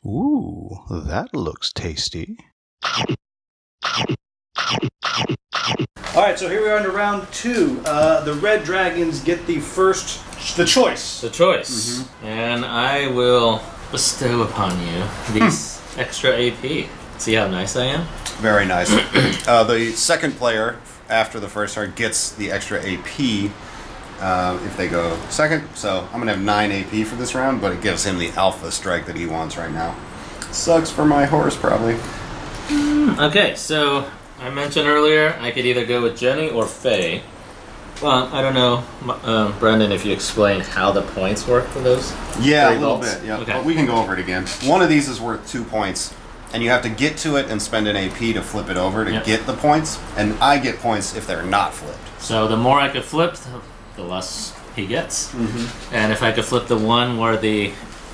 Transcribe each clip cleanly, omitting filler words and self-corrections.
Ooh, that looks tasty. Alright, so here we are into round 2. The red dragons get the choice. The choice. And I will bestow upon you these extra AP. See how nice I am? Very nice. The second player, after the first turn, gets the extra AP if they go second. So I'm going to have 9 AP for this round, but it gives him the alpha strike that he wants right now. Sucks for my horse, probably. Okay, so I mentioned earlier I could either go with Jenny or Faye. Well, I don't know, Brendan, if you explain how the points work for those. Yeah, a three little vaults. bit. Yeah, Okay. but we can go over it again. One of these is worth 2 points, and you have to get to it and spend an AP to flip it over to get the points. And I get points if they're not flipped. So the more I could flip, the less he gets. And if I could flip the one where the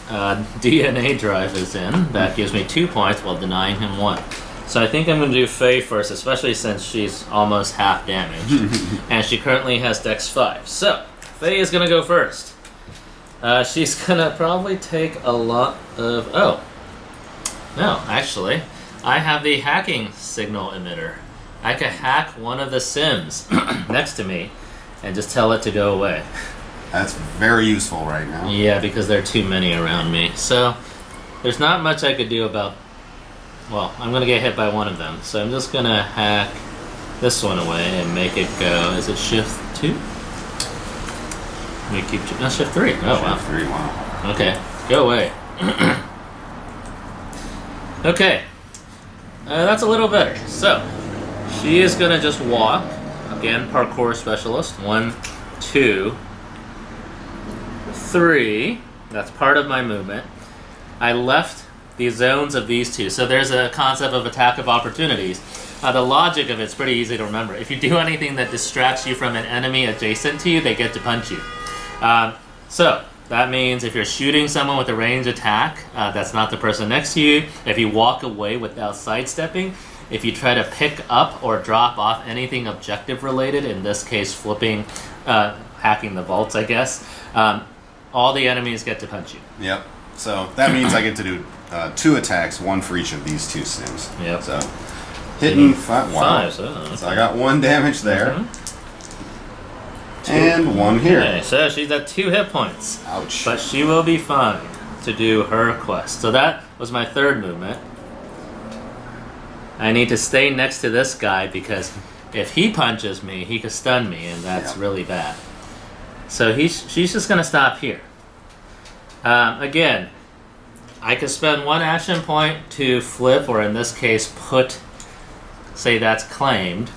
DNA drive is in, that gives me 2 points while denying him 1. So I think I'm going to do Faye first, especially since she's almost half damaged. And she currently has Dex 5. So, Faye is going to go first. She's going to probably take a lot of... Oh. No, actually. I have the hacking signal emitter. I could hack one of the Sims next to me and just tell it to go away. That's very useful right now. Yeah, because there are too many around me. So, there's not much I could do about... Well, I'm going to get hit by one of them. So I'm just going to hack this one away and make it go... Is it shift 2? We keep... No, shift 3. Oh, wow. Shift 3, wow. Okay, go away. Okay. That's a little better. So, she is going to just walk. Again, parkour specialist. 1, 2, 3. That's part of my movement. I left the zones of these two. So there's a concept of attack of opportunities. The logic of it's pretty easy to remember. If you do anything that distracts you from an enemy adjacent to you, they get to punch you. So that means if you're shooting someone with a range attack, that's not the person next to you. If you walk away without sidestepping, if you try to pick up or drop off anything objective related, in this case flipping, hacking the vaults, I guess, all the enemies get to punch you. Yep. So that means I get to do 2 attacks, 1 for each of these 2 Sims. Yep. So hitting 5. Wow. 5, okay. So I got 1 damage there. And 1 here. Okay, so she's at 2 hit points. Ouch. But she will be fine to do her quest. So that was my third movement. I need to stay next to this guy because if he punches me, he could stun me, and that's really bad. So she's just going to stop here. Again, I could spend 1 action point to flip, or in this case, put, say that's claimed.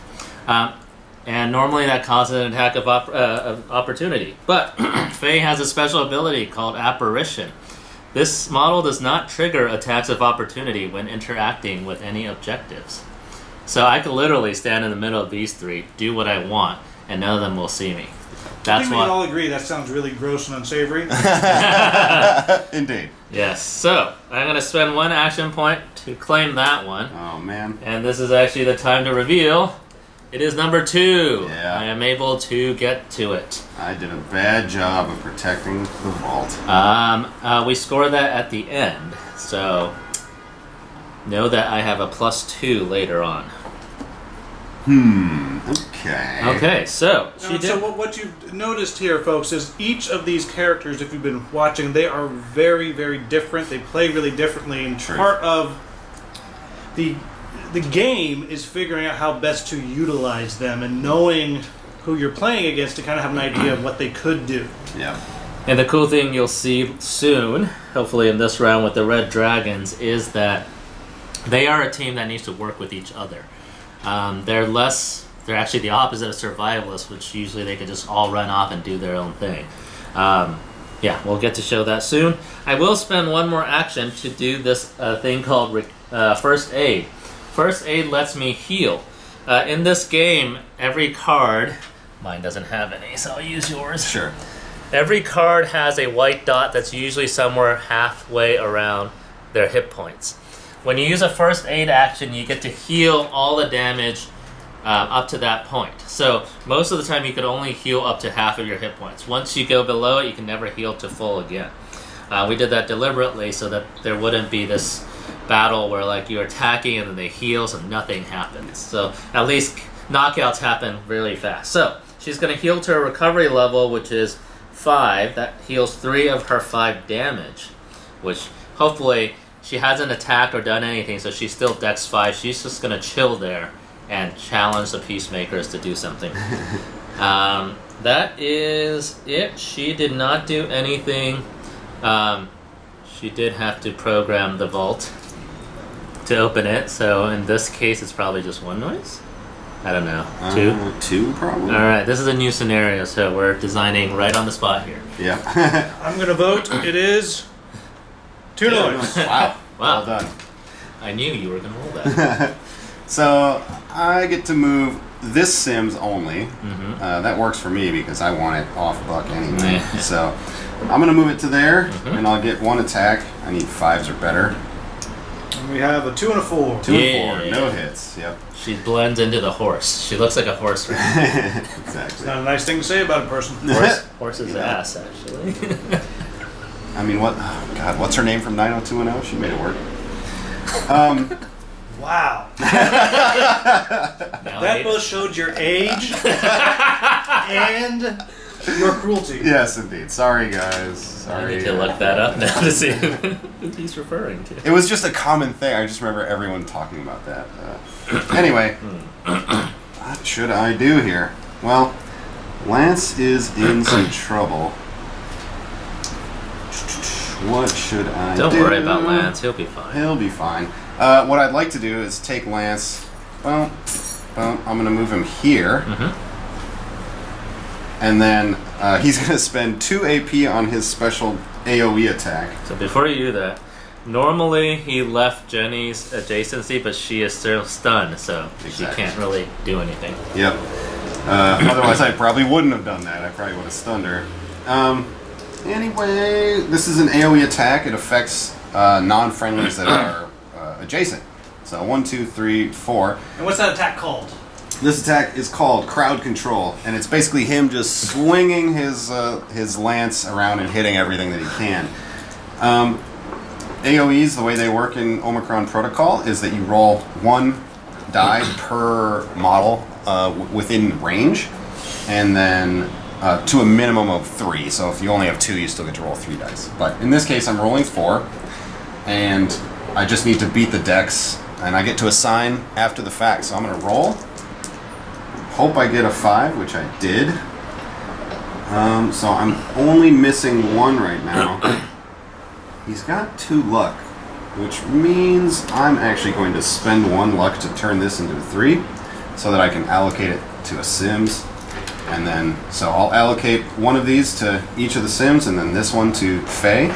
And normally that causes an attack of opportunity. But Faye has a special ability called Apparition. This model does not trigger attacks of opportunity when interacting with any objectives. So I could literally stand in the middle of these 3, do what I want, and none of them will see me. I think we can all agree that sounds really gross and unsavory. Indeed. Yes. So I'm going to spend 1 action point to claim that one. Oh, man. And this is actually the time to reveal. It is number 2. Yeah. I am able to get to it. I did a bad job of protecting the vault. We score that at the end. So know that I have a +2 later on. Okay. Okay, so she did. So what you've noticed here, folks, is each of these characters, if you've been watching, they are very, very different. They play really differently, and part of the game is figuring out how best to utilize them and knowing who you're playing against to kind of have an idea of what they could do. Yeah. And the cool thing you'll see soon, hopefully in this round with the Red Dragons, is that they are a team that needs to work with each other. They're actually the opposite of survivalists, which usually they could just all run off and do their own thing. Yeah, we'll get to show that soon. I will spend 1 more action to do this thing called First Aid. First Aid lets me heal. In this game, every card... Mine doesn't have any, so I'll use yours. Sure. Every card has a white dot that's usually somewhere halfway around their hit points. When you use a First Aid action, you get to heal all the damage up to that point. So most of the time you could only heal up to half of your hit points. Once you go below it, you can never heal to full again. We did that deliberately so that there wouldn't be this battle where like you're attacking and then they heal so nothing happens. So at least knockouts happen really fast. So she's going to heal to a recovery level, which is 5. That heals 3 of her 5 damage, which hopefully she hasn't attacked or done anything, so she's still Dex 5. She's just going to chill there and challenge the Peacemakers to do something. That is it. She did not do anything. She did have to program the vault to open it, so in this case it's probably just 1 noise? I don't know. 2? 2 probably. Alright, this is a new scenario, so we're designing right on the spot here. Yeah. I'm going to vote. It is 2 noise. Wow. Wow. Well done. I knew you were going to roll that. So I get to move this Sims only. Mm-hmm. That works for me because I want it off buck anyway. So I'm going to move it to there, and I'll get 1 attack. I need 5s or better. And we have a 2 and a 4. 2 and 4. No hits. Yep. She blends into the horse. She looks like a horse. Right? Exactly. Not a nice thing to say about a person. Horse's ass, actually. I mean, what? Oh, God, what's her name from 90210? She made it work. Wow. Now That both showed your age and your cruelty. Yes, indeed. Sorry, guys. I Sorry. need to look that up now to see who he's referring to. It was just a common thing. I just remember everyone talking about that. Anyway, what should I do here? Well, Lance is in some trouble. What should I do? Don't worry about Lance. He'll be fine. He'll be fine. What I'd like to do is take Lance. Well, I'm going to move him here. And then he's going to spend 2 AP on his special AoE attack. So before you do that, normally he left Jenny's adjacency, but she is still stunned, so she can't really do anything. Yep. Otherwise, I probably wouldn't have done that. I probably would have stunned her. Anyway, this is an AoE attack. It affects non-friendlies that are adjacent. So 1, 2, 3, 4. And what's that attack called? This attack is called Crowd Control, and it's basically him just swinging his lance around and hitting everything that he can. AoEs, the way they work in Omicron Protocol, is that you roll 1 die per model within range, and then to a minimum of 3. So if you only have 2, you still get to roll 3 dice. But in this case, I'm rolling 4, and I just need to beat the dex, and I get to assign after the fact. So I'm going to roll. Hope I get a 5, which I did. So I'm only missing 1 right now. He's got 2 luck, which means I'm actually going to spend 1 luck to turn this into a 3, so that I can allocate it to a Sims. And then, so I'll allocate 1 of these to each of the Sims, and then this one to Faye.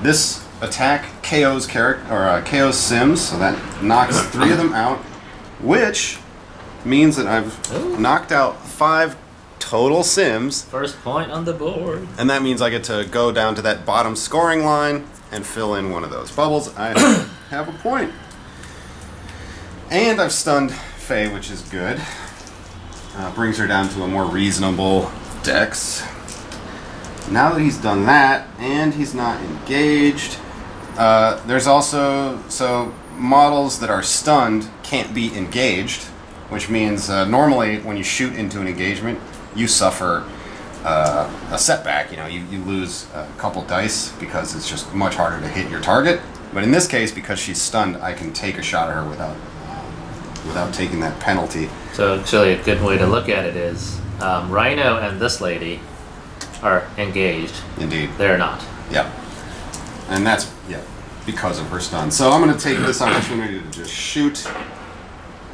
This attack KO's KO's Sims, so that knocks 3 of them out, which means that I've knocked out 5 total Sims. First point on the board. And that means I get to go down to that bottom scoring line and fill in one of those bubbles. I have a point. And I've stunned Faye, which is good. Brings her down to a more reasonable dex. Now that he's done that, and he's not engaged, there's also, so models that are stunned can't be engaged, which means normally when you shoot into an engagement, you suffer a setback. You know, you lose a couple dice because it's just much harder to hit your target. But in this case, because she's stunned, I can take a shot at her without taking that penalty. So actually a good way to look at it is Rhino and this lady are engaged. Indeed. They're not. Yeah. And that's, because of her stun. So I'm going to take this opportunity to just shoot.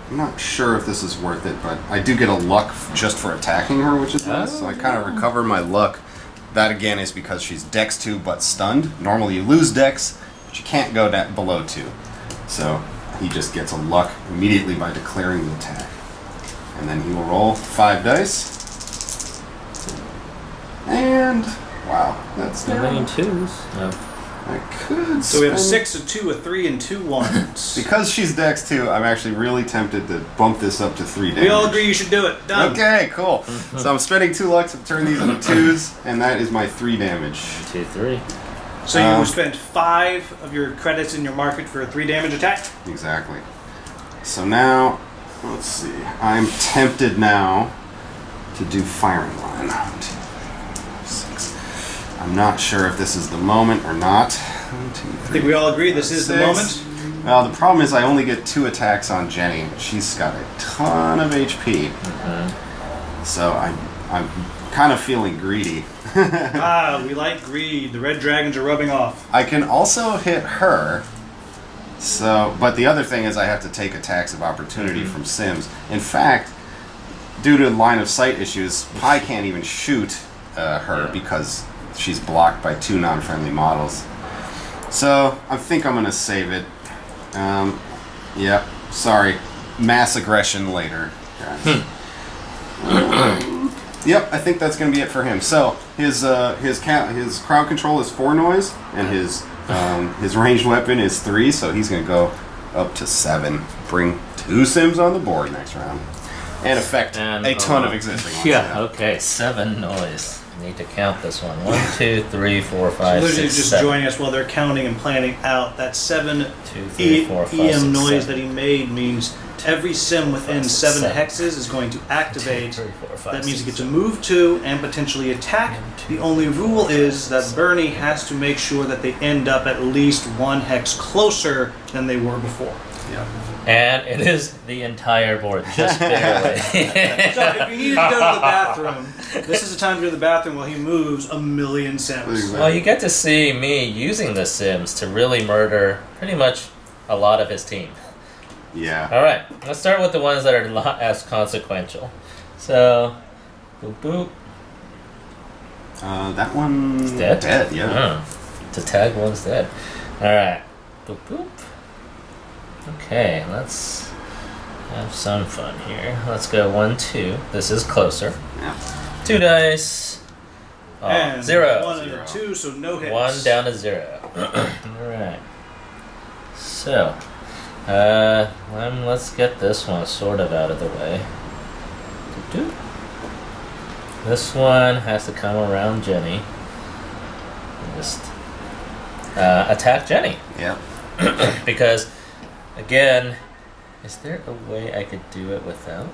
I'm not sure if this is worth it, but I do get a luck just for attacking her, which is nice. So I kind of recover my luck. That again is because she's Dex 2 but stunned. Normally you lose Dex, but you can't go down below 2. So he just gets a luck immediately by declaring the attack. And then he will roll 5 dice. And wow, that's How many terrible. 2s? I could. So we have a spend- 6, a 2, a 3, and 2 1s. Because she's Dex 2, I'm actually really tempted to bump this up to 3 damage. We all agree you should do it. Done. Okay, cool. So I'm spending 2 luck to turn these into 2s, and that is my 3 damage. 2, 3. So you spent 5 of your credits in your market for a 3 damage attack. Exactly. So now, let's see. I'm tempted now to do firing line. 1, 2, 3, 4, 6. I'm not sure if this is the moment or not. 1, 2, 3, I think we all agree this is the moment. Well, the problem is I only get 2 attacks on Jenny. She's got a ton of HP. So I'm kind of feeling greedy. We like greed. The red dragons are rubbing off. I can also hit her. So, but the other thing is I have to take attacks of opportunity from Sims. In fact, due to line of sight issues, Pi can't even shoot her because she's blocked by 2 non-friendly models. So I think I'm gonna save it. Yeah, sorry. Mass aggression later. Yep, I think that's gonna be it for him. So his crowd control is 4 noise, and his ranged weapon is 3. So he's gonna go up to 7. Bring 2 Sims on the board next round, and affect a ton of existing ones. Yeah. Okay. 7 noise. I need to count this one. 1, 2, 3, 4, 5, So literally 6, just 7. joining us while they're counting and planning out. That 7 2, 3, 4, 5, EM 6, noise 7. that he made means every sim within 6, 7 7. hexes is going to activate. 2, 3, 4, 5, That means he 6, gets to move 2 and potentially attack. The only rule is that Bernie has to make sure that they end up at least 1 hex closer than they were before. Yeah. And it is the entire board, just barely. So if you need to go to the bathroom, this is the time to go to the bathroom while he moves a million sims. Well, you get to see me using the Sims to really murder pretty much a lot of his team. Yeah. Alright, let's start with the ones that are not as consequential. So, boop boop. That one's Dead? Dead, yeah. To tag one's dead. Alright, boop boop. Okay, let's have some fun here. Let's go 1, 2. This is closer. Yeah. 2 dice. Oh, And 0. 1 and a 2, so no hits. 1 down to 0. Alright. So, let's get this one sort of out of the way. Doo-doo. This one has to come around Jenny. And just attack Jenny. Yep. Because, again, is there a way I could do it without?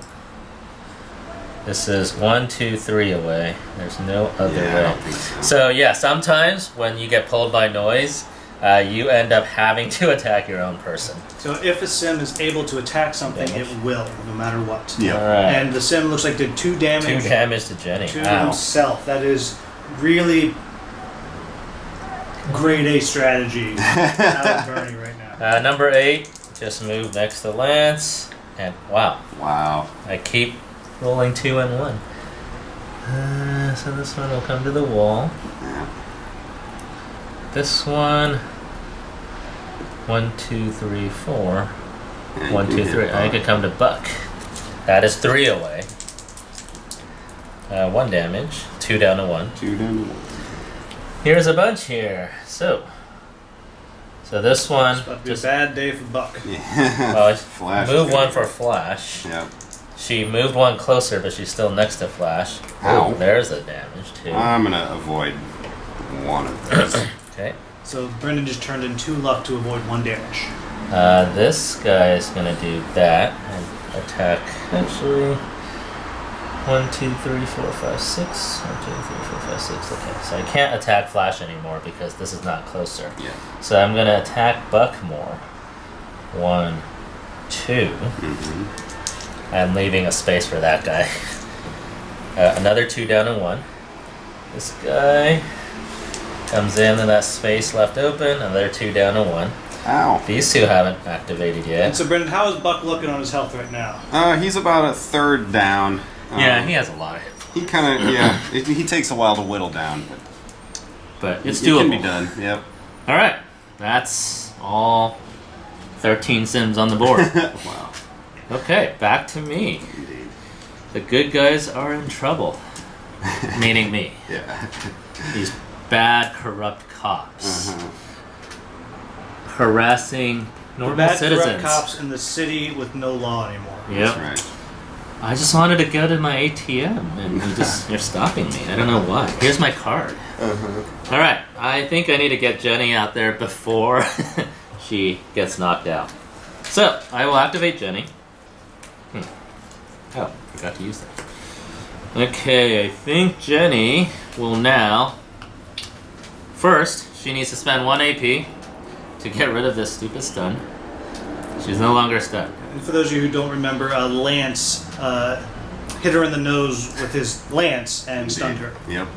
This is 1, 2, 3 away. There's no other Yeah, I way. don't think so. So yeah, sometimes when you get pulled by noise, you end up having to attack your own person. So if a sim is able to attack something, Damage. it will, no matter what. Yeah. Alright. And the sim looks like did 2 damage 2 damage to Jenny. to Ow. himself. That is really grade A strategy out of Bernie right now. Number 8, just move next to Lance. And wow, Wow. I keep rolling 2 and 1. So this one will come to the wall. Yeah. This one, 1, 2, 3, 4. Yeah, 1, you 2, can 3. hit I Buck. could come to Buck. That is 3 away. 1 damage. 2 down to 1. 2 down to 1. Here's a bunch here. So this one, It's about to be a just bad day for Buck. Yeah. Flash. move is 1 gonna for be- Flash. Yep. She moved 1 closer, but she's still next to Flash. Ow. Ooh, there's the damage too. I'm gonna avoid one of those. Okay. So Brendan just turned in 2 luck to avoid 1 damage. This guy is gonna do that and attack. Actually, 1, 2, 3, 4, 5, 6. 1, 2, 3, 4, 5, 6. Okay, so I can't attack Flash anymore because this is not closer. Yeah. So I'm gonna attack Buck more. 1, 2. I'm leaving a space for that guy. Another 2 down to 1. This guy comes in and that space left open. Another 2 down to 1. Ow. These 2 haven't activated And yet. so Brendan, how is Buck looking on his health right now? He's about a third down. Yeah, he has a lot of hit. He kind of, yeah. He takes a while to whittle down, But it's it can doable. be done. Yep. Alright, that's all 13 Sims on the board. Wow. Okay, back to me. Indeed. The good guys are in trouble. Meaning me. Yeah. These bad, corrupt cops. Uh-huh. Harassing normal Bad citizens. corrupt cops in the city with no law anymore. Yep. That's right. I just wanted to go to my ATM and you're stopping me. I don't know why. Here's my card. All right, I think I need to get Jenny out there before she gets knocked out. So I will activate Jenny. Oh, forgot to use that. Okay, I think Jenny will now. First, she needs to spend 1 AP to get rid of this stupid stun. She's no longer stunned. And for those of you who don't remember, Lance hit her in the nose with his lance and stunned her. Yep.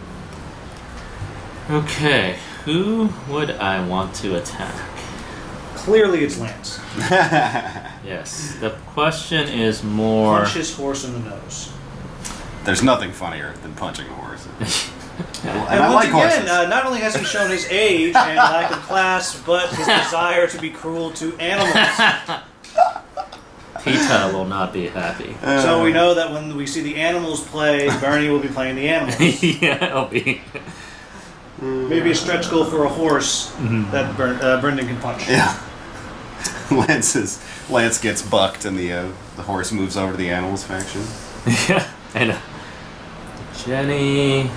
Okay, who would I want to attack? Clearly it's Lance. Yes, the question is more... Punch his horse in the nose. There's nothing funnier than punching a horse. And And I once like again, horses. not only has he shown his age and lack of class, but his desire to be cruel to animals. Pita will not be happy. So we know that when we see the animals play, Bernie will be playing the animals. Yeah, it'll be... Maybe a stretch goal for a horse that Brendan can punch. Yeah. Lance gets bucked and the horse moves over to the animals faction. Yeah, I know. Jenny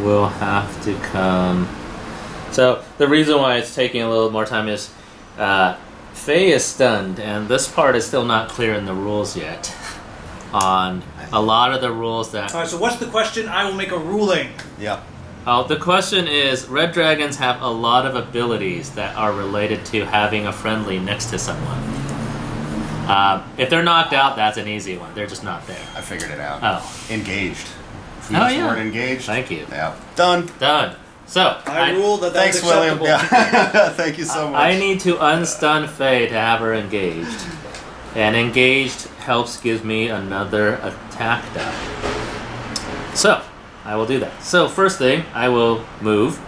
will have to come. So the reason why it's taking a little more time is Faye is stunned, and this part is still not clear in the rules yet. On a lot of the rules that. All right. So what's the question? I will make a ruling. Yep. The question is, red dragons have a lot of abilities that are related to having a friendly next to someone. If they're knocked out, that's an easy one. They're just not there. I figured it out. Oh. Engaged. If we Oh, use the yeah. word engaged. Thank you. Yeah. Done. Done. So, I rule that that's Thanks, William. acceptable. Yeah. Thank you so much. I need to unstun Faye to have her engaged. And engaged helps give me another attack die. So, I will do that. So, first thing, I will move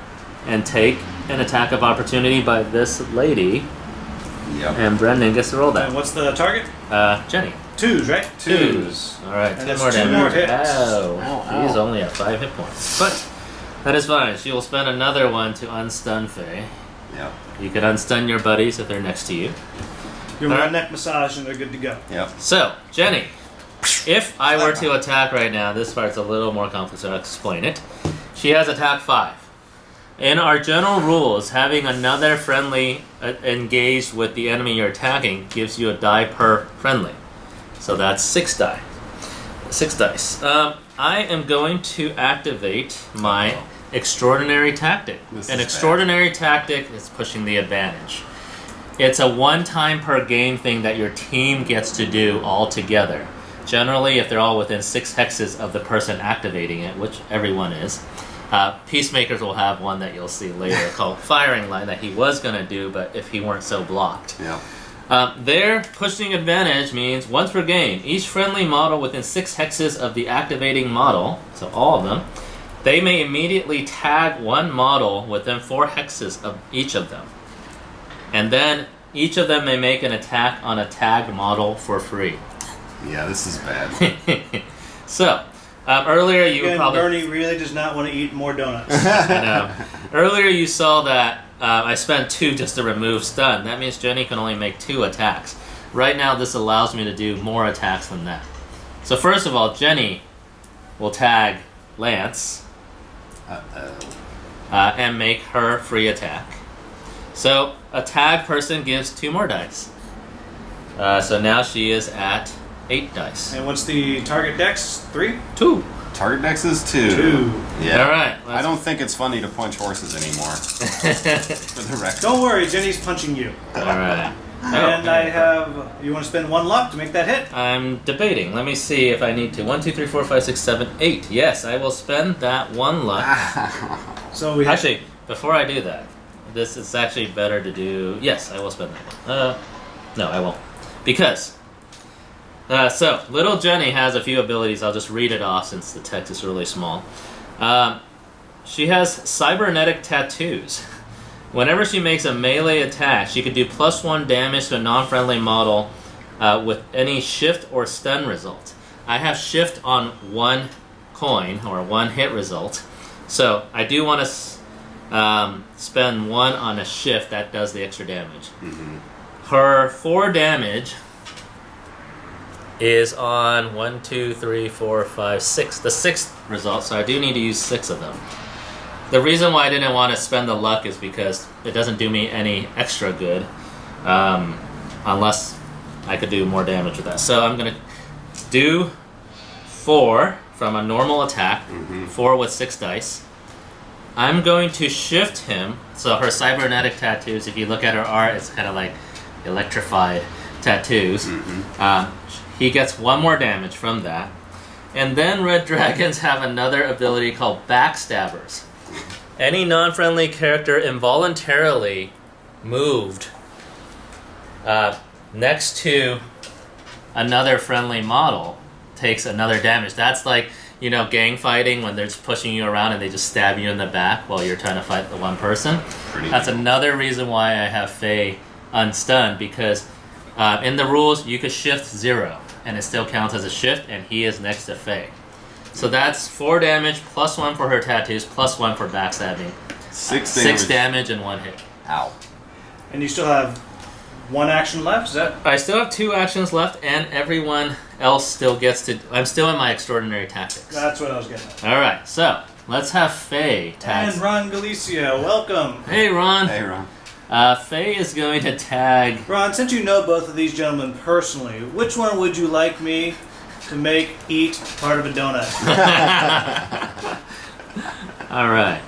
and take an attack of opportunity by this lady. Yep. And Brendan gets to roll And that. what's the target? Jenny. 2s, right? Twos. Alright, And 10 that's more 2 damage. more hits. Ow. Ow, She's ow. only at 5 hit points. But that is fine. She will spend another one to unstun Faye. Yep. You can unstun your buddies if they're next to you. Give them a Alright. neck massage and they're good to go. Yep. So, Jenny, if I were to attack right now, this part's a little more complex, so I'll explain it. She has attack 5. In our general rules, having another friendly engaged with the enemy you're attacking gives you a die per friendly. So that's 6 die. 6 dice. I am going to activate my extraordinary tactic. This An is extraordinary tactic is pushing the advantage. It's a one-time per game thing that your team gets to do all together. Generally, if they're all within 6 hexes of the person activating it, which everyone is, Peacemakers will have one that you'll see later called Firing Line that he was going to do, but if he weren't so blocked. Yep. Their pushing advantage means once per game, each friendly model within 6 hexes of the activating model, so all of them, they may immediately tag one model within 4 hexes of each of them. And then each of them may make an attack on a tagged model for free. Yeah, this is bad. So, earlier you Again, probably... Bernie really does not want to eat more donuts. I know. Earlier you saw that I spent 2 just to remove stun. That means Jenny can only make 2 attacks. Right now this allows me to do more attacks than that. So first of all, Jenny will tag Lance and make her free attack. So a tag person gives 2 more dice. So now she is at 8 dice. And what's the target dex? 3? 2. Target dex is 2. 2. Yeah. All right. I don't think it's funny to punch horses anymore. For the record. Don't worry, Jenny's punching you. All right. And I have... You want to spend 1 luck to make that hit? I'm debating. Let me see if I need to. 1, 2, 3, 4, 5, 6, 7, 8. Yes, I will spend that 1 luck. So we have... Actually, before I do that, this is actually better to do. Yes, I will spend that one. No, I won't. Because. So, little Jenny has a few abilities. I'll just read it off since the text is really small. She has cybernetic tattoos. Whenever she makes a melee attack, she could do +1 damage to a non-friendly model with any shift or stun result. I have shift on 1 coin, or 1 hit result. So, I do want to spend 1 on a shift that does the extra damage. Mm-hmm. Her 4 damage is on 1, 2, 3, 4, 5, 6. The 6th result, so I do need to use 6 of them. The reason why I didn't want to spend the luck is because it doesn't do me any extra good, unless I could do more damage with that. So I'm gonna do 4 from a normal attack, 4 with 6 dice. I'm going to shift him. So her cybernetic tattoos, if you look at her art, it's kind of like electrified tattoos. He gets 1 more damage from that. And then red dragons have another ability called Backstabbers. Any non-friendly character involuntarily moved next to another friendly model takes another damage. That's like, gang fighting when they're just pushing you around and they just stab you in the back while you're trying to fight the one person. That's another reason why I have Faye unstunned, because in the rules you could shift 0 and it still counts as a shift, and he is next to Faye. So that's 4 damage plus 1 for her tattoos plus 1 for backstabbing. 6 damage and 1 hit. Ow. And you still have 1 action left? Is that? I still have 2 actions left, and everyone else still gets to. I'm still in my extraordinary tactics. That's what I was getting at. All right, so let's have Faye tag. And Ron Galicia, welcome. Hey, Ron. Hey, Ron. Faye is going to tag. Ron, since you know both of these gentlemen personally, which one would you like me to make eat part of a donut? All right.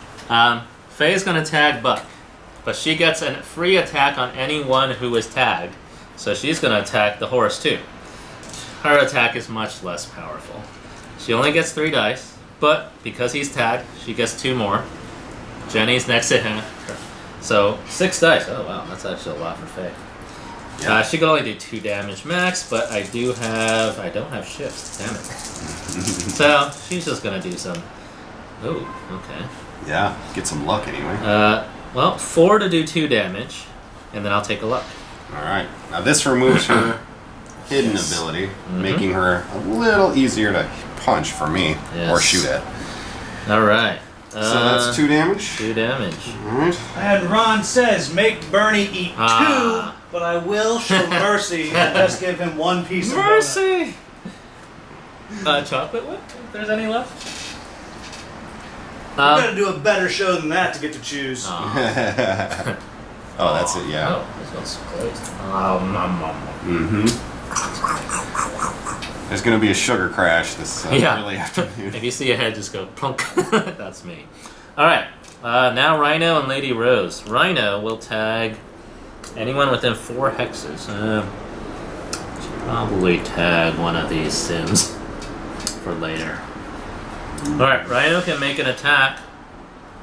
Faye's going to tag Buck, but she gets a free attack on anyone who is tagged, so she's going to attack the horse too. Her attack is much less powerful. She only gets 3 dice, but because he's tagged, she gets 2 more. Jenny's next to him. So 6 dice. Oh wow, that's actually a lot for Faye. Yeah. She can only do 2 damage max, but I don't have shifts. Damn it. So she's just gonna do some. Oh, okay. Yeah, get some luck anyway. Well, 4 to do 2 damage, and then I'll take a luck. All right. Now this removes her hidden ability, making her a little easier to punch for me or shoot at. All right. So that's 2 damage. 2 damage. All right. And Ron says, make Bernie eat 2, but I will show mercy and just give him 1 piece of mercy. Chocolate whip, if there's any left. You gotta do a better show than that to get to choose. Oh, that's it. Yeah. Oh, this one's great. There's gonna be a sugar crash this early afternoon. If you see a head, just go plunk. That's me. All right. Now Rhino and Lady Rose. Rhino will tag anyone within 4 hexes. Should probably tag one of these Sims for later. All right. Rhino can make an attack.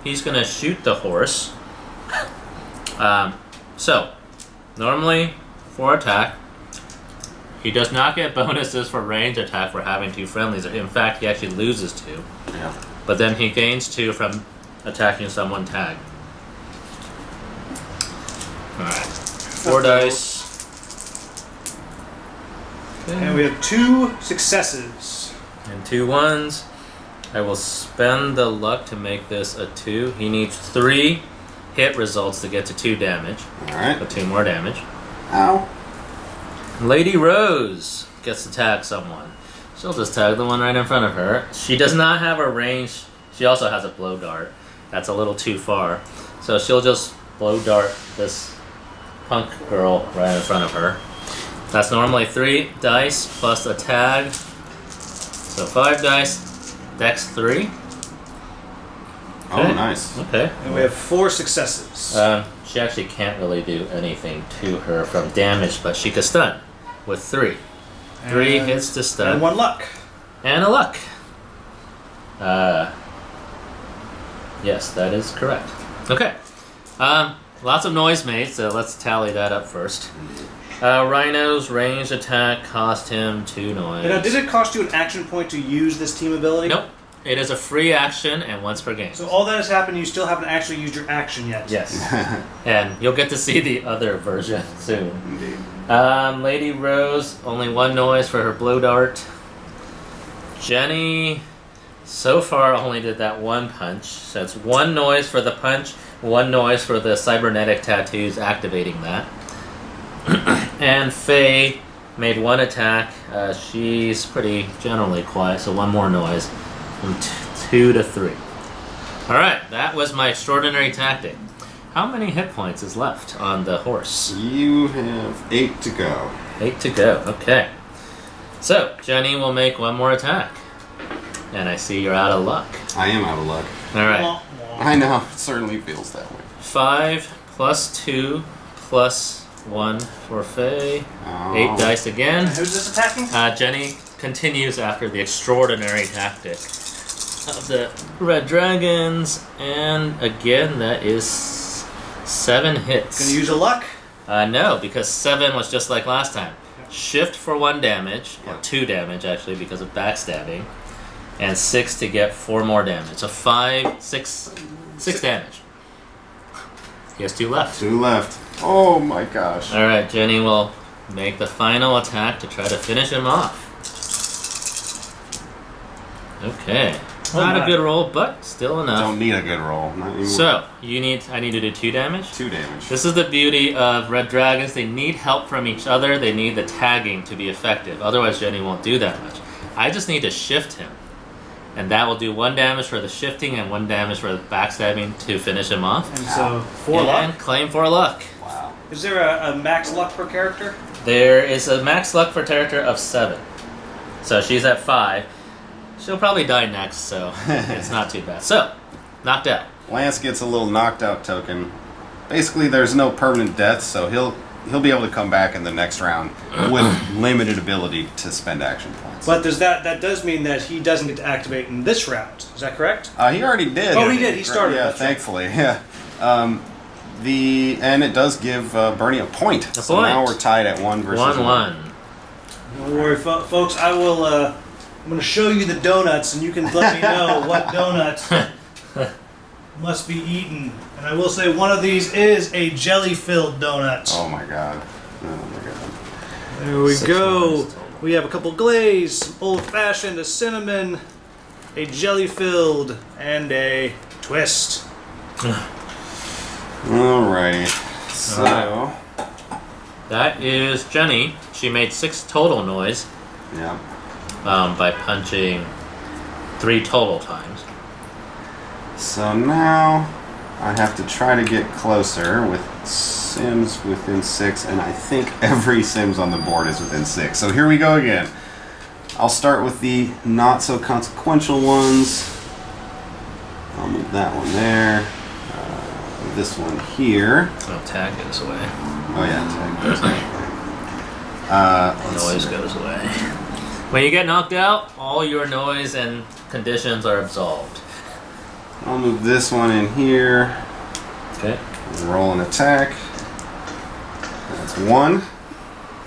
He's gonna shoot the horse. So normally for attack, he does not get bonuses for range attack for having 2 friendlies. In fact, he actually loses 2. Yeah. But then he gains 2 from attacking someone tagged. Alright. 4 dice. Okay. And we have 2 successes. And 2 1s. I will spend the luck to make this a 2. He needs 3 hit results to get to 2 damage. Alright. But 2 more damage. Ow. Lady Rose gets to tag someone. She'll just tag the one right in front of her. She does not have a range. She also has a blow dart. That's a little too far. So she'll just blow dart this punk girl right in front of her. That's normally 3 dice plus a tag. So 5 dice. Dex 3. Okay. Oh, nice. Okay. And we have 4 successes. She actually can't really do anything to her from damage, but she can stun with 3. 3 hits to stun. And 1 luck. And a luck. Yes, that is correct. Okay. Lots of noise made, so let's tally that up first. Rhino's ranged attack cost him 2 noise. Now, did it cost you an action point to use this team ability? Nope. It is a free action and once per game. So all that has happened, you still haven't actually used your action yet. Yes. And you'll get to see the other version soon. Indeed. Lady Rose, only 1 noise for her blow dart. Jenny, so far only did that 1 punch. So it's 1 noise for the punch, 1 noise for the cybernetic tattoos activating that. And Faye made 1 attack. She's pretty generally quiet, so 1 more noise. From 2 to 3. Alright, that was my extraordinary tactic. How many hit points is left on the horse? You have 8 to go. 8 to go, okay. So, Jenny will make one more attack. And I see you're out of luck. I am out of luck. Alright. I know, it certainly feels that way. 5 plus 2 plus 1 for Faye. Oh. 8 dice again. Who's this attacking? Jenny continues after the extraordinary tactic of the red dragons, and again that is 7 hits. Gonna use a luck? No, because 7 was just like last time. Yeah. Shift for 1 damage, or Yeah. 2 damage actually because of backstabbing, and 6 to get 4 more damage. So 6 damage. He has 2 left. 2 left. Oh my gosh. Alright, Jenny will make the final attack to try to finish him off. Okay. Not a good roll, but still enough. Don't need a good roll. Not anymore. So, I need to do 2 damage? 2 damage. This is the beauty of red dragons. They need help from each other. They need the tagging to be effective. Otherwise, Jenny won't do that much. I just need to shift him. And that will do 1 damage for the shifting and 1 damage for the backstabbing to finish him off. And so, 4 and luck. claim 4 luck. Wow. Is there a max luck per character? There is a max luck for character of 7. So she's at 5. She'll probably die next, so it's not too bad. So, knocked out. Lance gets a little knocked out token. Basically, there's no permanent death, so he'll be able to come back in the next round with limited ability to spend action points. But that does mean that he doesn't get to activate in this round. Is that correct? He already did. Oh, he did. He started. Yeah, That's right. thankfully. Yeah. And it does give Bernie a point. So point. now we're tied at 1 versus 1-1. Don't worry, folks. I will. I'm going to show you the donuts, and you can let me know what donuts must be eaten. And I will say one of these is a jelly-filled donut. Oh my god. Oh my god. There we 6 go. ones total. We have a couple glaze, some old-fashioned, a cinnamon, a jelly-filled, and a twist. Alrighty. So. That is Jenny. She made 6 total noise Yeah. by punching 3 total times. So now I have to try to get closer with Sims within 6, and I think every Sims on the board is within 6. So here we go again. I'll start with the not so consequential ones. I'll move that one there. This one here. Oh, tag goes away. Oh yeah, tag. Noise goes away. When you get knocked out, all your noise and conditions are absolved. I'll move this one in here. Okay. Roll an attack. That's 1.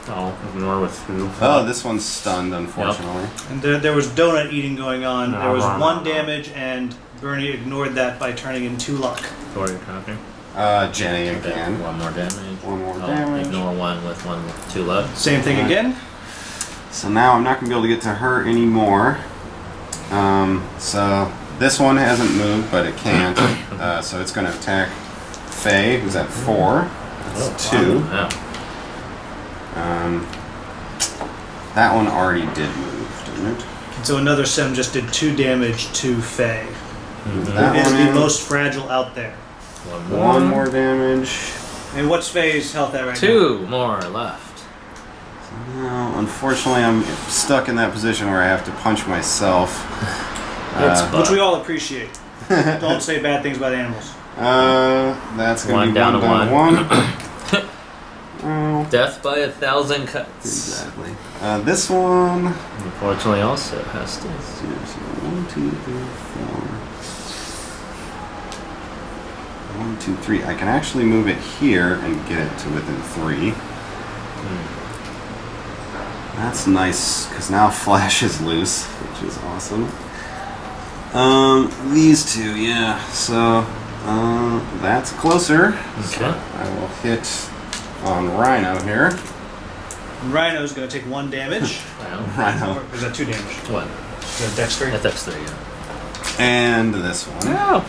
Oh, ignore with 2. Oh, this one's stunned, unfortunately. And there was donut eating going on. No, There was no, 1 no. damage, and Bernie ignored that by turning in 2 luck. Who are you talking? Jenny Okay, again. 1 more damage. 1 more I'll damage. ignore 1 with 1 with 2 luck. Same thing again. So now I'm not going to be able to get to her anymore. So this one hasn't moved, but it can't. So it's going to attack Faye, who's at 4. That's 2. Oh. That one already did move, didn't it? And so another sim just did 2 damage to Faye. Move Who that is one the in. most fragile out there. 1 more. 1 more damage. And what's Faye's health at right 2 more left. No, unfortunately, I'm stuck in that position where I have to punch myself. now? Which we all appreciate. Don't say bad things about animals. That's going to 1 be down 1 to down to 1. Oh, Death by 1,000 cuts. exactly. This one. Unfortunately, also has to. 1, 2, 3, 4. 1, 2, 3. I can actually move it here and get it to within 3. That's nice, because now Flash is loose, which is awesome. These 2, yeah. So, that's closer. Okay. I will hit on Rhino here. Rhino's going to take 1 damage. Well, Rhino. Or is that 2 damage? 1. Is that dex 3? That's 3, yeah. And this one. No.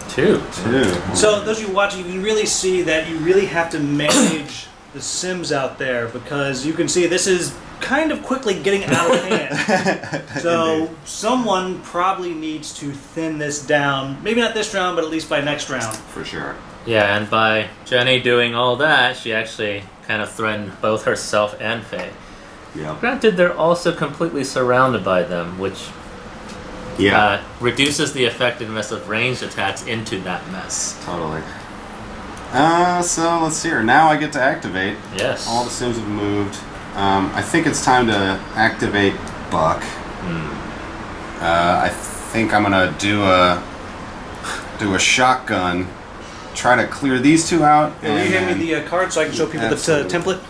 2. 2. So those of you watching, you can really see that you really have to manage the Sims out there, because you can see this is kind of quickly getting out of hand. So someone probably needs to thin this down. Maybe not this round, but at least by next round. For sure. Yeah, and by Jenny doing all that, she actually kind of threatened both herself and Faye. Yeah. Granted, they're also completely surrounded by them, which reduces the effectiveness of ranged attacks into that mess. Totally. So let's see here. Now I get to activate. Yes. All the Sims have moved. I think it's time to activate Buck. I think I'm gonna do a shotgun. Try to clear these two out. Will you hand me the card so I can show people the template?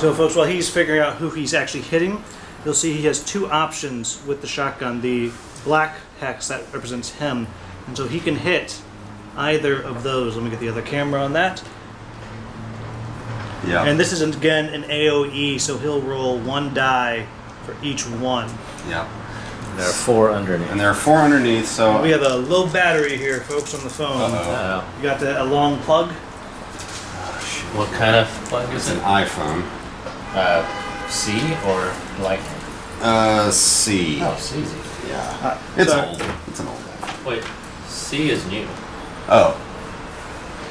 So, folks, while he's figuring out who he's actually hitting, you'll see he has two options with the shotgun. The black hex that represents him, and so he can hit either of those. Let me get the other camera on that. Yeah. And this is again an AOE, so he'll roll one die for each one. Yeah. There are 4 underneath. And there are 4 underneath, so We have a low battery here, folks, on the phone. Uh-oh. You got a long plug? What kind of plug it's is an it? iPhone. C or Lightning? C. Oh, C. Yeah. It's sorry. old. It's an old iPhone. Wait, C is new. Oh,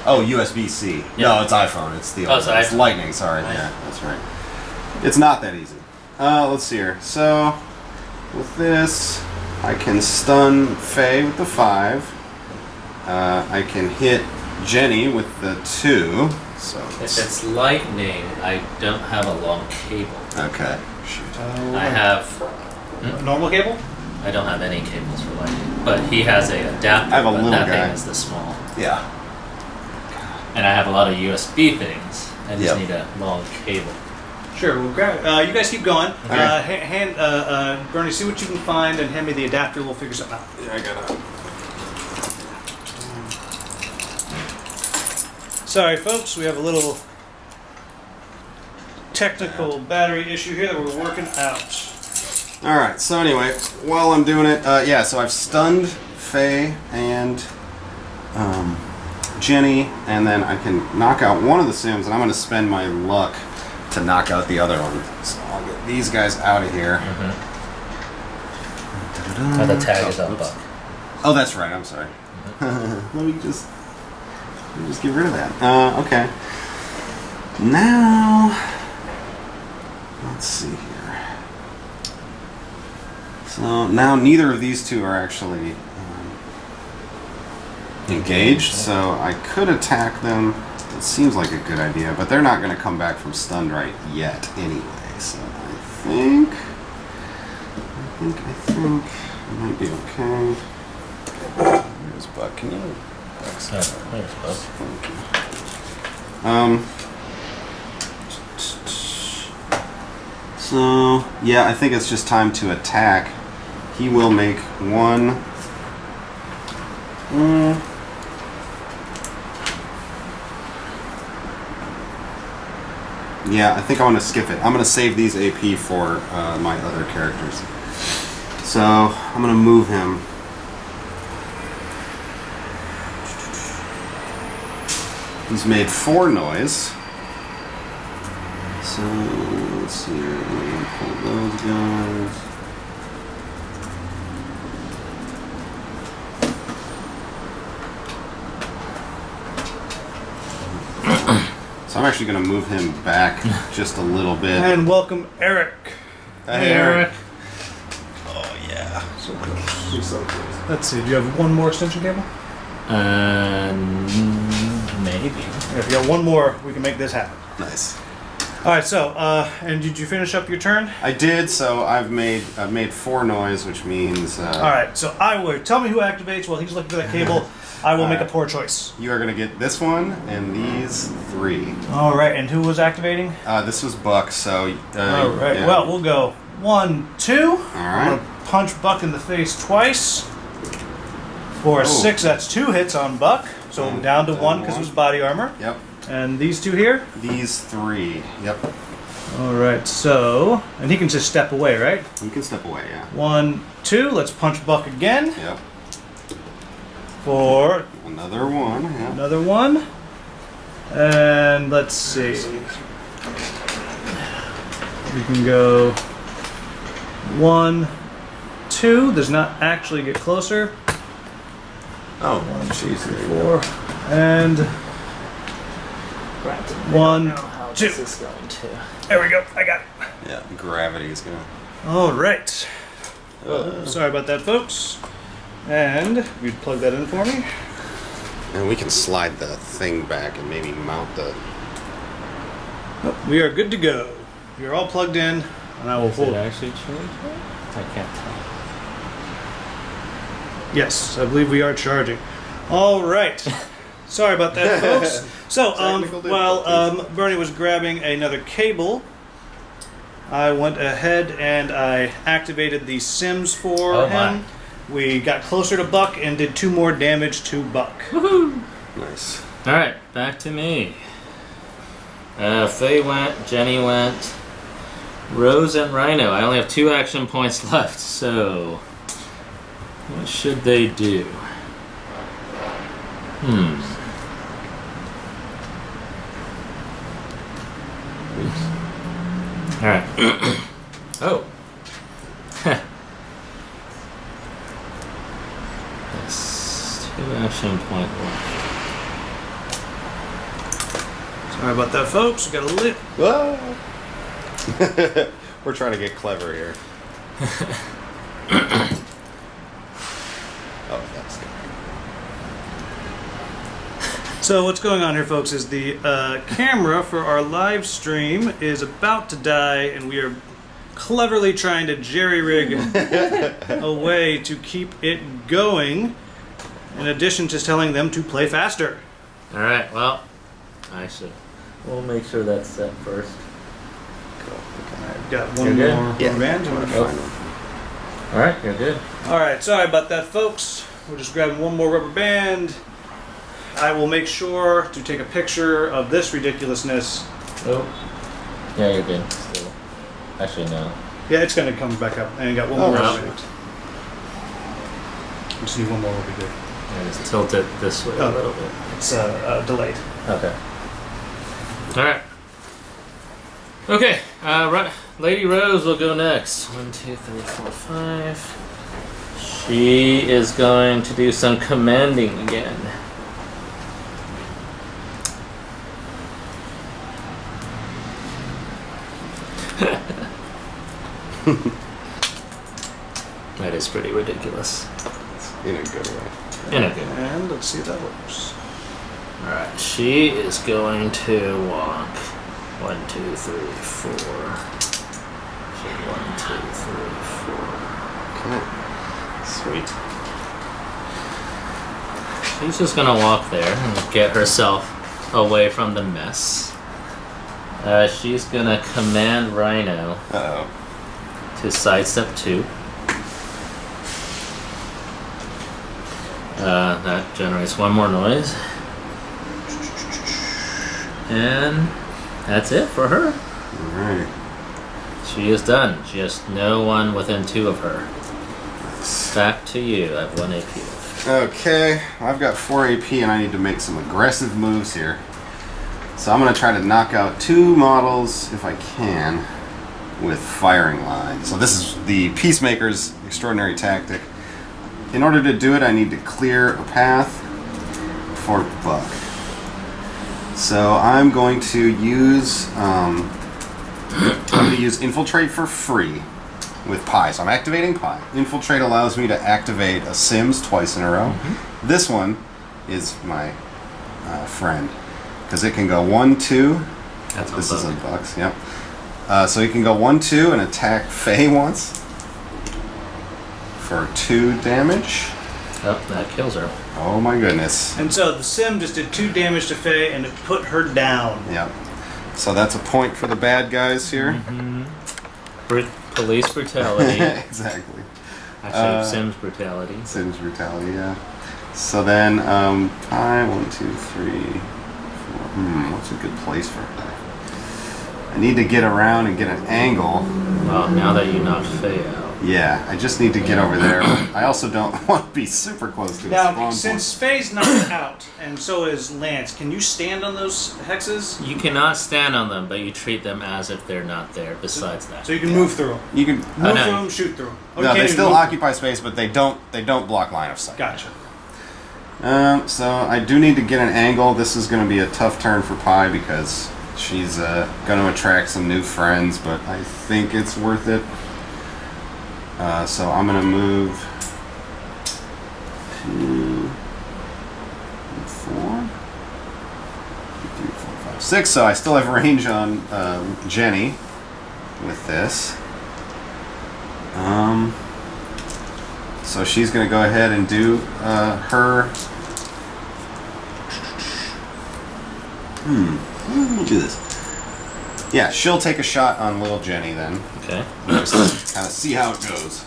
USB-C. Yeah. No, it's iPhone. It's the Oh, old. it's It's iPhone. Lightning. Sorry. Lightning. Yeah, that's right. It's not that easy. Let's see here. So, with this, I can stun Faye with the 5. I can hit Jenny with the 2. So If it's Lightning, I don't have a long cable. okay. Shoot. I have. Normal cable? I don't have any cables for Lightning, but he has a adapter. I have a but little that guy. thing is the small, Yeah. and I have a lot of USB things. I just Yep. need a long cable. Sure, we'll grab you guys keep going. Okay. Bernie, see what you can find and hand me the adapter. We'll figure something out. Yeah, I gotta. Sorry, folks, we have a little technical battery issue here that we're working out. All right. So anyway, while I'm doing it, so I've stunned Faye and Jenny, and then I can knock out one of the Sims, and I'm going to spend my luck to knock out the other one. So I'll get these guys out of here. Oh, the tag is up. Buck. Oh, that's right. I'm sorry. Let me just get rid of that. Okay. Now, let's see here. So now neither of these two are actually engaged, so I could attack them. It seems like a good idea, but they're not going to come back from stun right yet anyway. So I think it might be okay. There's Buck. Can you? There's Buck. Thank you. So yeah, I think it's just time to attack. He will make one. Yeah, I think I want to skip it. I'm going to save these AP for my other characters. So I'm going to move him. He's made 4 noise. So let's see here. I'm going to pull those guys. So I'm actually going to move him back just a little bit. And welcome, Eric. Hey, Eric. Oh yeah. So close. You're so close. Let's see, do you have one more extension cable? Maybe. If you got one more, we can make this happen. Nice. All right, so, and did you finish up your turn? I did. So I've made 4 noise, which means All right, so I will tell me who activates while he's looking for that cable. I will make a poor choice. you are going to get this one and these 3. All right, and who was activating? This was Buck. So All right, yeah. well, we'll go 1, 2. All I'm right. gonna punch Buck in the face twice. For a 6, that's 2 hits on Buck. So And down to down 1 to because it one. was body armor. Yep. And these 2 here. These 3. Yep. All right, so, and he can just step away, right? You can step away. Yeah. 1, 2. Let's punch Buck again. Yep. For Another 1. Yeah. another 1. And let's see. We can go 1, 2. Does not actually get closer. Oh, jeez. There you go. 4 and Right. 1, 2. This is going to. There we go. I got it. Yeah, gravity is gonna. All right. Sorry about that, folks. And you'd plug that in for me. And we can slide the thing back and maybe mount the. Nope, we are good to go. You're all plugged in, and I will Does hold it it. actually charge? I can't tell. Yes, I believe we are charging. All right. Sorry about that, folks. So, Technical while difficulties. Bernie was grabbing another cable, I went ahead and I activated the Sims for Oh, him. We got closer to Buck and did 2 more damage to Buck. Nice. All right, back to me. Faye went, Jenny went, Rose and Rhino. I only have 2 action points left, so what should they do? All right. Oh. Yes, 2 action point left. Sorry about that, folks. We got a lit. Whoa. We're trying to get clever here. Oh, that's good. So what's going on here, folks, is the camera for our live stream is about to die, and we are cleverly trying to jerry-rig a way to keep it going, in addition to telling them to play faster. All right. Well, we'll make sure that's set first. I've got one You're good? more Yeah. band. All right, you're good. All right, sorry about that, folks. We're just grabbing one more rubber band. I will make sure to take a picture of this ridiculousness. Oh. Yeah, you're good. Still. Actually, no. Yeah, it's going to come back up. And got one Oh, more wow. rubber band. Just need one more will be good. Yeah, just tilt it this way a Oh. little bit. It's delayed. Okay. All right. Okay. Lady Rose will go next. 1, 2, 3, 4, 5. She is going to do some commanding again. That is pretty ridiculous. In a good way. In a good way. And let's see if that works. Alright, she is going to walk 1, 2, 3, 4. So 1, 2, 3, 4. Okay. Sweet. She's just gonna walk there and get herself away from the mess. She's gonna command Rhino Uh-oh. to sidestep 2. That generates 1 more noise. And that's it for her. Alright. She is done. She has no one within 2 of her. Back to you. I have 1 AP left. Okay, I've got 4 AP and I need to make some aggressive moves here. So I'm going to try to knock out 2 models, if I can, with firing lines. So this is the Peacemakers extraordinary tactic. In order to do it, I need to clear a path for Buck. So I'm going to use Infiltrate for free with Pi. So I'm activating Pi. Infiltrate allows me to activate a Sims twice in a row. Mm-hmm. This one is my friend because it can go 1, 2. That's This on is a Buck. Bucks, yep. So you can go 1, 2 and attack Faye once for 2 damage. Oh, that kills her. Oh my goodness. And so the sim just did 2 damage to Faye and it put her down. Yep. So that's a point for the bad guys here. Police brutality. Exactly. Actually, Sims brutality. Sims brutality, yeah. So then, Pi, 1, 2, 3, 4. What's a good place for it? I need to get around and get an angle. Well, now that you knocked Faye out. Yeah, I just need to get over there. I also don't want to be super close to a spawn Now, point. since Faye's knocked out, and so is Lance, can you stand on those hexes? You cannot stand on them, but you treat them as if they're not there. Besides that, So you can move through them. You can. Move no. through them, shoot through them. No, they still occupy space, but they don't block line of sight. Gotcha. So I do need to get an angle. This is going to be a tough turn for Pi because she's going to attract some new friends, but I think it's worth it. So I'm going to move 2, 4, 3, 4, 5, 6. So I still have range on Jenny with this. So she's going to go ahead and do her. We'll do this. Yeah, she'll take a shot on little Jenny then. okay. Just kind of see how it goes.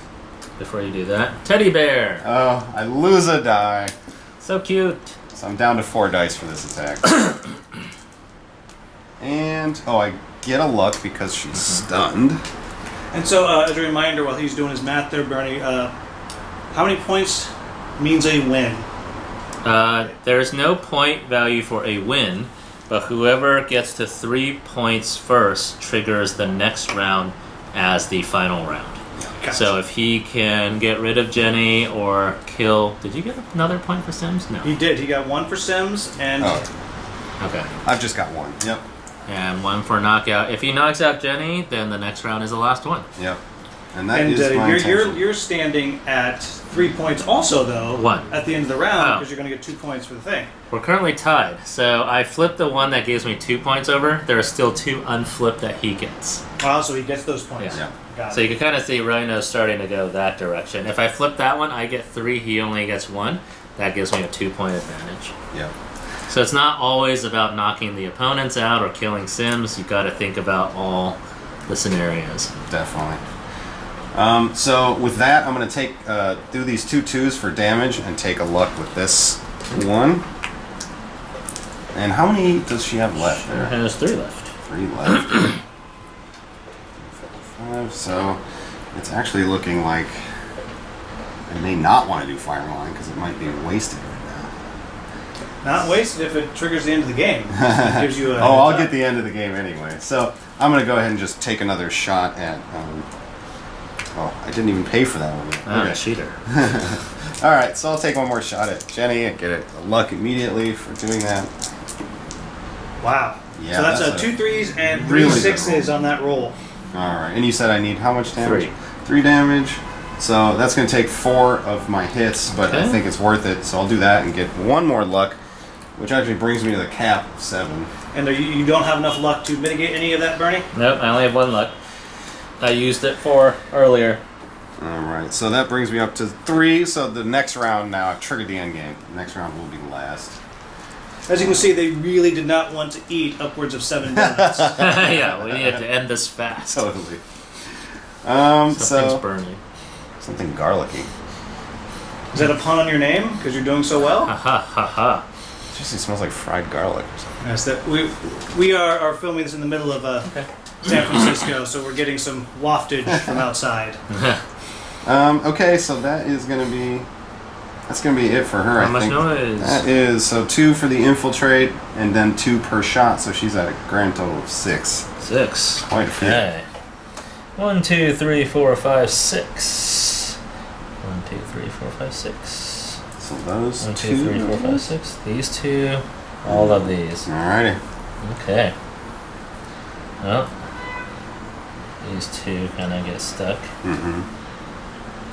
Before you do that, teddy bear. Oh, I lose a die. So cute. So I'm down to 4 dice for this attack. And, I get a luck because she's stunned. And so, as a reminder, while he's doing his math there, Bernie, how many points means a win? There's no point value for a win, but whoever gets to 3 points first triggers the next round as the final round. Gotcha. So if he can get rid of Jenny or kill... Did you get another point for Sims? No. He did. He got 1 for Sims and... Okay. I've just got 1. Yep. And 1 for knockout. If he knocks out Jenny, then the next round is the last one. Yep. And that is my you're intention. you're standing at 3 points also, though. 1. At the end of the round, Oh. because you're going to get 2 points for the thing. We're currently tied. So I flipped the one that gives me 2 points over. There are still 2 unflipped that he gets. Oh, so he gets those points. Yeah. Got So it. you can kind of see Rhino's starting to go that direction. If I flip that one, I get 3, he only gets 1. That gives me a 2-point advantage. Yep. So it's not always about knocking the opponents out or killing Sims. You've got to think about all the scenarios. Definitely. So with that, I'm going to take do these 2 2s for damage and take a luck with this one. And how many does she have left there? There's 3 left. 3 left. 5. So it's actually looking like I may not want to do Fire Line because it might be wasted right Not wasted if it triggers the end of the game. now. It gives you a I'll get the end of the game anyway. So I'm going to go ahead and just take another shot at. I didn't even pay for that one. Ah, Okay. cheater. All right, so I'll take one more shot at Jenny and get it a luck immediately for doing that. Wow. Yeah, So that's, that's a 2 3s and 3 really good 6s on that roll. All right, and you said I need how much damage? 3. 3 damage. So that's going to take 4 of my hits, but I Okay. think it's worth it. So I'll do that and get 1 more luck, which actually brings me to the cap of 7. And you don't have enough luck to mitigate any of that, Bernie? Nope, I only have 1 luck. I used it for earlier. All right, so that brings me up to 3. So the next round now, I've triggered the end game. The next round will be last. As you can see, they really did not want to eat upwards of 7 donuts. Yeah, we needed to end this fast. Totally. Something's So burning. something garlicky. Is that a pun on your name? Because you're doing so well? Ha ha ha ha. It just smells like fried garlic or something. Yes, that we are filming this in the middle of San Francisco, so we're getting some waftage from outside. Okay, so that's gonna be it for her. How I much think. noise? That is 2 for the infiltrate, and then 2 per shot. So she's at a grand total of 6. 6. Quite a few. Okay. 1, 2, 3, 4, 5, 6. 1, 2, 3, 4, 5, 6. So those 1, 2. 2, 3, 4, 5, 6. These 2. All of these. Alrighty. Okay. Well, these 2 kind of get stuck. Mm-hmm.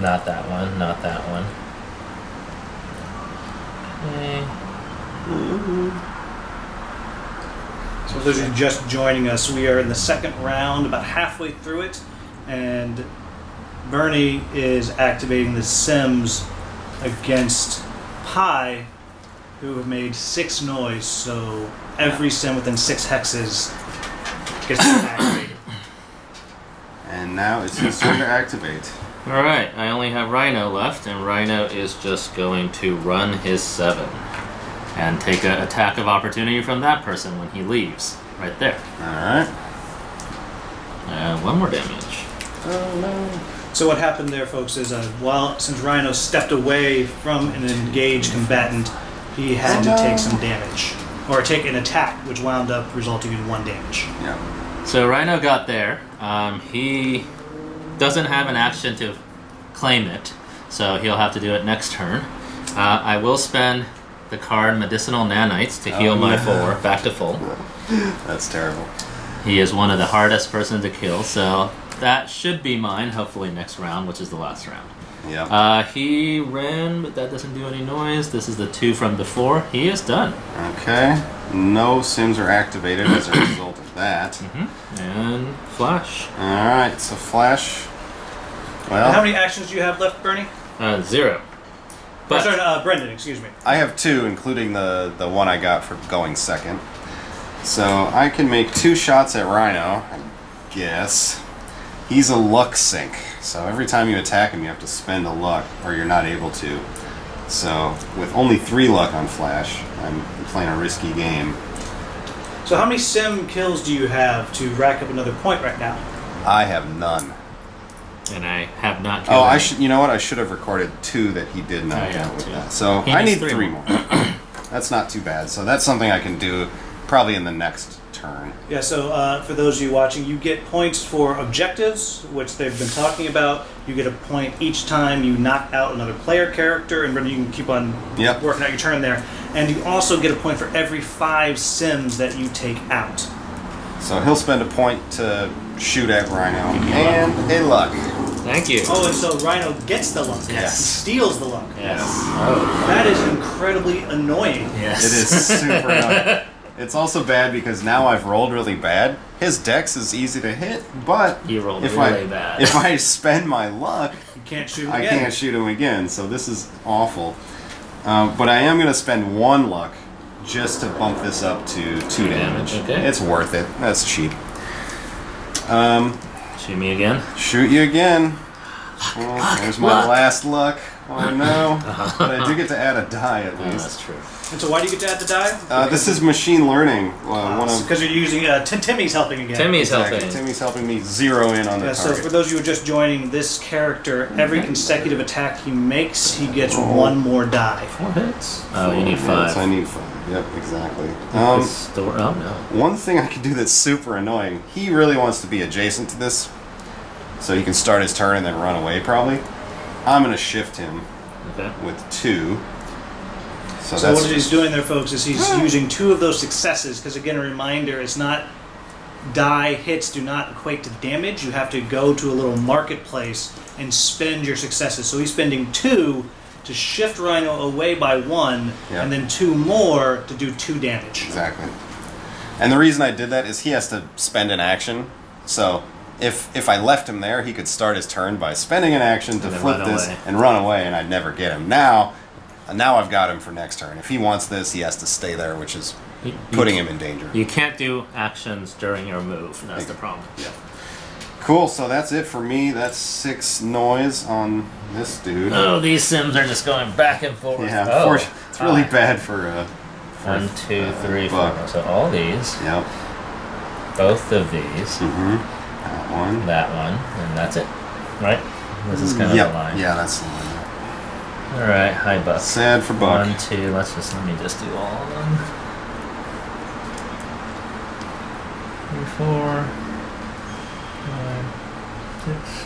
Not that one. Not that one. Okay. So for those of you just joining us, we are in the second round, about halfway through it, and Bernie is activating the Sims against Pi, who have made 6 noise, so every Sim within 6 hexes gets activated. And now it's his turn to activate. Alright, I only have Rhino left, and Rhino is just going to run his 7. And take an attack of opportunity from that person when he leaves. Right there. Alright. 1 more damage. Oh no. So what happened there, folks, is since Rhino stepped away from an engaged combatant, he had to take some damage. Or take an attack, which wound up resulting in 1 damage. Yeah. So Rhino got there. He doesn't have an action to claim it, so he'll have to do it next turn. I will spend the card Medicinal Nanites to heal my 4 back to full. That's terrible. He is one of the hardest person to kill, so that should be mine, hopefully next round, which is the last round. Yeah. He ran, but that doesn't do any noise. This is the 2 from before. He is done. Okay. No sims are activated as a result of that. And Flash. Alright, so Flash. Well, How many actions do you have left, Bernie? 0. But Sorry, Brendan, excuse me. I have 2, including the one I got for going second. So I can make 2 shots at Rhino, I guess. He's a luck sink, so every time you attack him you have to spend a luck, or you're not able to. So with only 3 luck on Flash, I'm playing a risky game. So how many sim kills do you have to rack up another point right now? I have none. and I have not killed Oh, I any. should. You know what? I should have recorded 2 that he did knock out with 2. that. So He I needs need 3 more. That's not too bad. So that's something I can do probably in the next turn. Yeah, so for those of you watching, you get points for objectives, which they've been talking about. You get a point each time you knock out another player character, and you can keep on Yep. working out your turn there. And you also get a point for every 5 sims that you take out. So he'll spend a point to shoot at Rhino and a luck. Thank you. Oh, and so Rhino gets the luck. Yes. He steals the luck. Yes. Oh. That is incredibly annoying. Yes. It is super annoying. It's also bad because now I've rolled really bad. His dex is easy to hit, but He rolled if really I bad. if I spend my luck, You can't shoot him I again. can't shoot him again. So this is awful. But I am going to spend 1 luck just to bump this up to 2 damage. Okay. It's worth it. That's cheap. Shoot me again. Shoot you again. Oh, there's my last luck. Oh no. But I do get to add a die at Oh, least. that's true. And so why do you get to add the die? This is machine learning. One of Because you're using Timmy's helping again. Timmy's exactly. helping. Timmy's helping me zero in on the Yeah, so target. for those of you who are just joining, this character, every consecutive attack he makes, he gets 1 more die. 4 hits. Oh, you need Yes, 5. I need 5. Yep, exactly. Oh no. One thing I can do that's super annoying. He really wants to be adjacent to this, so he can start his turn and then run away. Probably. I'm gonna shift him Okay. with 2. So So that's what he's doing there, folks, is he's using 2 of those successes, because again, a reminder, it's not die hits do not equate to damage. You have to go to a little marketplace and spend your successes. So he's spending 2 to shift Rhino away by 1, Yeah. and then 2 more to do 2 damage. exactly. And the reason I did that is he has to spend an action. So if I left him there, he could start his turn by spending an action to And then flip run this away. and run away, and I'd never get him. Now I've got him for next turn. If he wants this, he has to stay there, which is putting him in danger. You can't do actions during your move. That's the problem. Yeah. Cool, so that's it for me. That's 6 noise on this dude. Oh, these sims are just going back and forth. Yeah, Oh, it's really bad for 1, 2, 3, 4. Buck. So all these, Yep. both of these, Mm-hmm. That one. that one, and that's it. Right? This is kind of Yep. the line. Yeah, that's the line. All right, hi Buck. Sad for Buck. 1, 2. Let me just do all of them. 3, 4, 5, 6.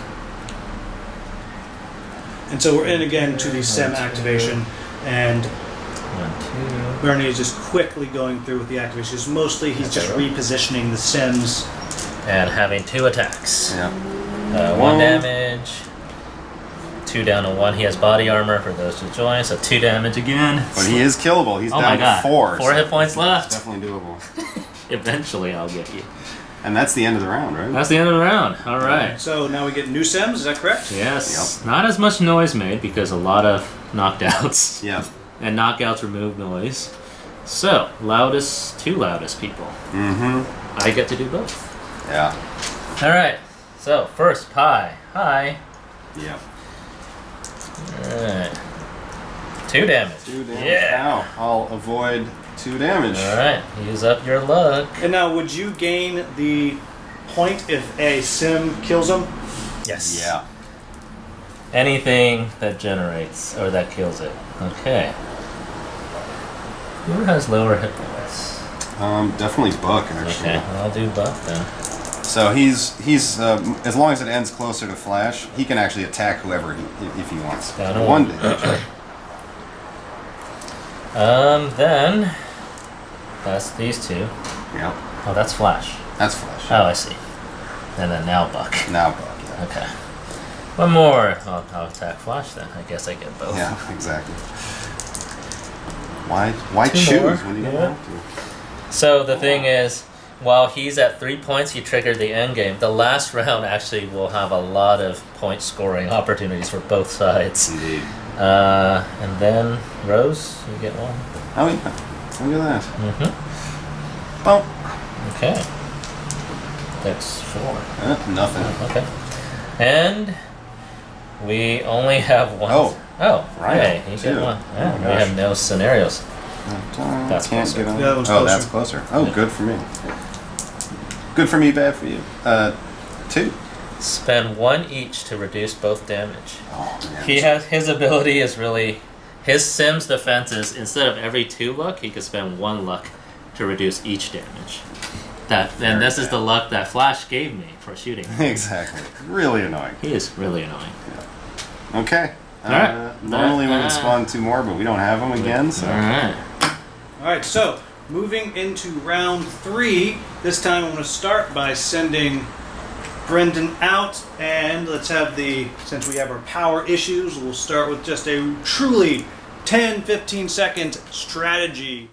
And so we're in again to the sim activation, and 1, Bernie is just quickly going through with the activations. Mostly he's just repositioning the sims. 2, and having 2 attacks. Yeah. 1 damage. 2 down to 1. He has body armor for those who join, so 2 damage again. But he is killable. He's Oh down my god. to 4. 4 hit points It's left. definitely doable. Eventually I'll get you. And that's the end of the round, right? That's the end of the round. All right. So now we get new sims, is that correct? Yes. Not as much noise made because a lot of knockouts. Yeah. And knockouts remove noise. So, two loudest people. Mm-hmm. I get to do both. Yeah. Alright. So, first, Pie. Hi. Yeah. Alright. 2 damage. 2 damage. Yeah. Ow. I'll avoid 2 damage. Alright. Use up your luck. And now, would you gain the point if a sim kills him? Yes. Yeah. anything that generates or that kills it. Okay. Who has lower hit points? Definitely Buck, actually. Okay, I'll do Buck then. So he's as long as it ends closer to Flash, he can actually attack whoever if he wants. Got it. 1 damage. Then that's these two. Yep. Oh, that's Flash. That's Flash. Oh, I see. And then now Buck. Now Buck, yeah. Okay. One more. I'll attack Flash then. I guess I get both. Yeah, exactly. Why Two choose more. when you don't Yeah. have to? So the thing is, while he's at 3 points, you trigger the end game. The last round actually will have a lot of point scoring opportunities for both sides. Indeed. And then Rose, you get one. Oh yeah. Look at that. Mm-hmm. Well, Okay. That's 4. nothing. Okay. And we only have one. Oh. Right. Hey, you Two. get one. Yeah, Oh, we gosh. have no scenarios. That's Can't closer. get on. Yeah, that one's oh, closer. that's closer. Oh, good for me. Good for me, bad for you. 2. Spend 1 each to reduce both damage. Oh man. His ability is really his Sim's defense is instead of every 2 luck, he could spend 1 luck to reduce each damage. And this is the luck that Flash gave me for shooting. Exactly. Really annoying. He is really annoying. Okay. Alright. Normally we would spawn 2 more, but we don't have them again, so. Alright. Alright, so moving into round 3. This time I'm going to start by sending Brendan out, and let's have since we have our power issues, we'll start with just a truly 10-15 second strategy.